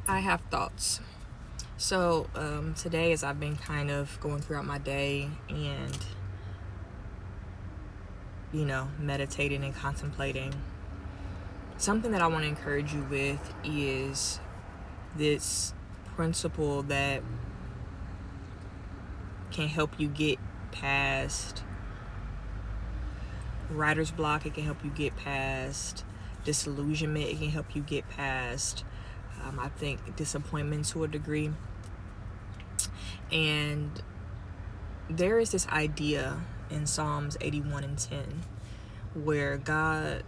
I have thoughts. So today, as I've been kind of going throughout my day and, meditating and contemplating, something that I want to encourage you with is this principle that can help you get past writer's block. It can help you get past disillusionment. It can help you get past, I think, disappointment to a degree. And there is this idea in Psalms 81:10 where God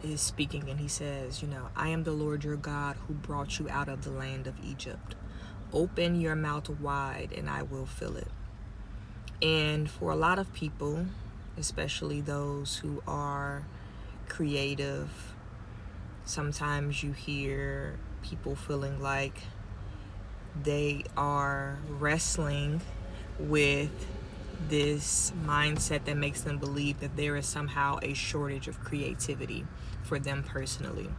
is speaking and he says, I am the Lord your God who brought you out of the land of Egypt. Open your mouth wide and I will fill it. And for a lot of people, especially those who are creative, sometimes you hear people feeling like they are wrestling with this mindset that makes them believe that there is somehow a shortage of creativity for them personally.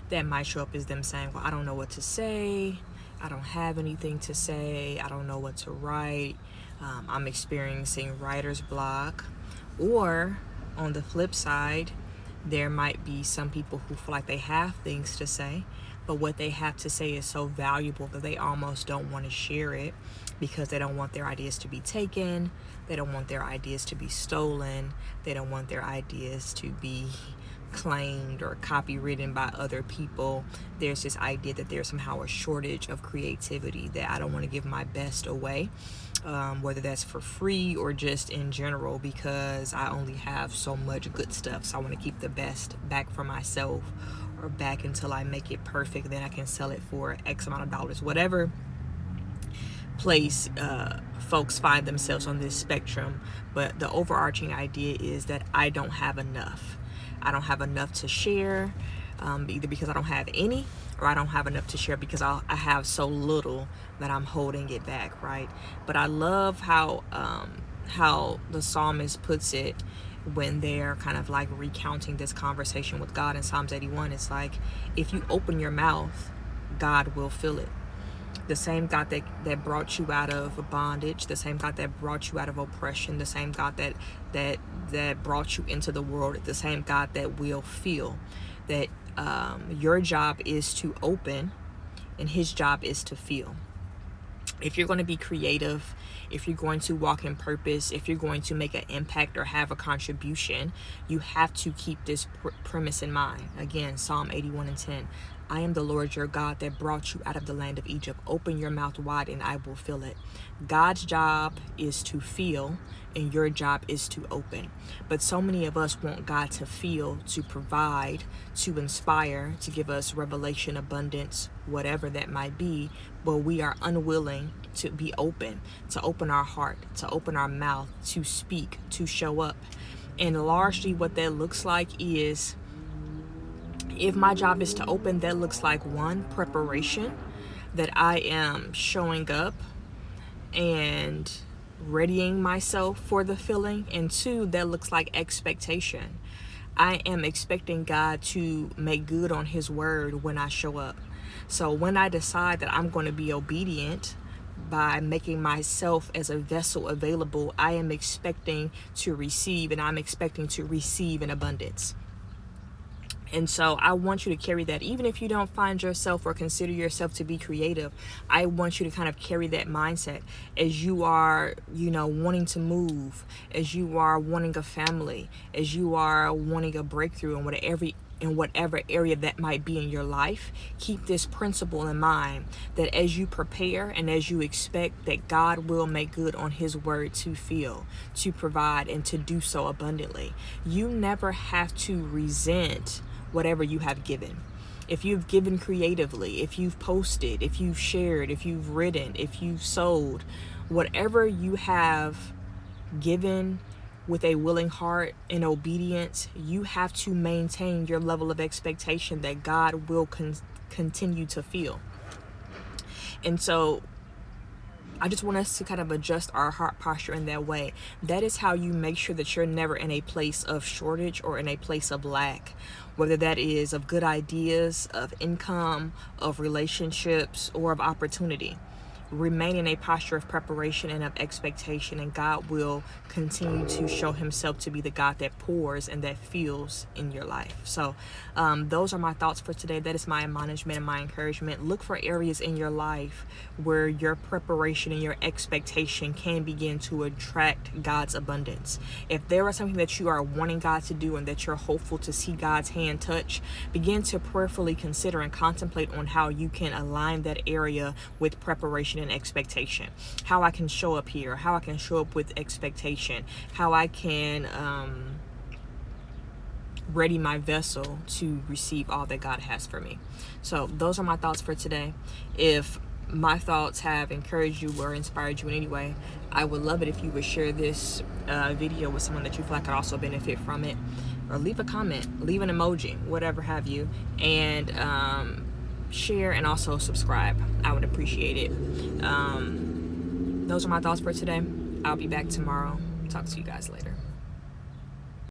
That might show up as them saying, well, I don't know what to say. I don't have anything to say. I don't know what to write. I'm experiencing writer's block. Or on the flip side, there might be some people who feel like they have things to say, but what they have to say is so valuable that they almost don't want to share it because they don't want their ideas to be taken. They don't want their ideas to be stolen. They don't want their ideas to be claimed or copywritten by other people. There's this idea that there's somehow a shortage of creativity, that I don't want to give my best away, whether that's for free or just in general, because I only have so much good stuff. So I want to keep the best back for myself, or back until I make it perfect, then I can sell it for X amount of dollars. Whatever place folks find themselves on this spectrum, but the overarching idea is that I don't have enough. I don't have enough to share, either because I don't have any, or I don't have enough to share because I have so little that I'm holding it back, right? But I love how the psalmist puts it when they're kind of like recounting this conversation with God in Psalms 81. It's like, if you open your mouth, God will fill it. The same God that brought you out of bondage, the same God that brought you out of oppression, the same God that brought you into the world, the same God that will fill. That your job is to open and his job is to fill. If you're going to be creative, if you're going to walk in purpose, if you're going to make an impact or have a contribution, you have to keep this premise in mind. Again, Psalm 81:10. I am the Lord your God that brought you out of the land of Egypt. Open your mouth wide and I will fill it. God's job is to fill and your job is to open. But so many of us want God to fill, to provide, to inspire, to give us revelation, abundance, whatever that might be, but we are unwilling to be open, to open our heart, to open our mouth, to speak, to show up. And largely what that looks like is, if my job is to open, that looks like, one, preparation, that I am showing up and readying myself for the filling, and two, that looks like expectation. I am expecting God to make good on his word when I show up. So when I decide that I'm going to be obedient by making myself as a vessel available, I am expecting to receive, and I'm expecting to receive in abundance. And so I want you to carry that. Even if you don't find yourself or consider yourself to be creative, I want you to kind of carry that mindset as you are, wanting to move, as you are wanting a family, as you are wanting a breakthrough in whatever area that might be in your life. Keep this principle in mind, that as you prepare and as you expect, that God will make good on his word to fill, to provide, and to do so abundantly. You never have to resent whatever you have given. If you've given creatively, if you've posted, if you've shared, if you've written, if you've sold, whatever you have given with a willing heart and obedience, you have to maintain your level of expectation that God will continue to fill. And so I just want us to kind of adjust our heart posture in that way. That is how you make sure that you're never in a place of shortage or in a place of lack, whether that is of good ideas, of income, of relationships, or of opportunity. Remain in a posture of preparation and of expectation, and God will continue to show himself to be the God that pours and that fills in your life. So those are my thoughts for today. That is my admonishment and my encouragement. Look for areas in your life where your preparation and your expectation can begin to attract God's abundance. If there is something that you are wanting God to do and that you're hopeful to see God's hand touch, begin to prayerfully consider and contemplate on how you can align that area with preparation and expectation. How I can show up here, how I can show up with expectation, how I can ready my vessel to receive all that God has for me. So those are my thoughts for today. If my thoughts have encouraged you or inspired you in any way, I would love it if you would share this video with someone that you feel like could also benefit from it, or leave a comment, leave an emoji, whatever have you, and share and also subscribe. I would appreciate it. Those are my thoughts for today. I'll be back tomorrow. Talk to you guys later.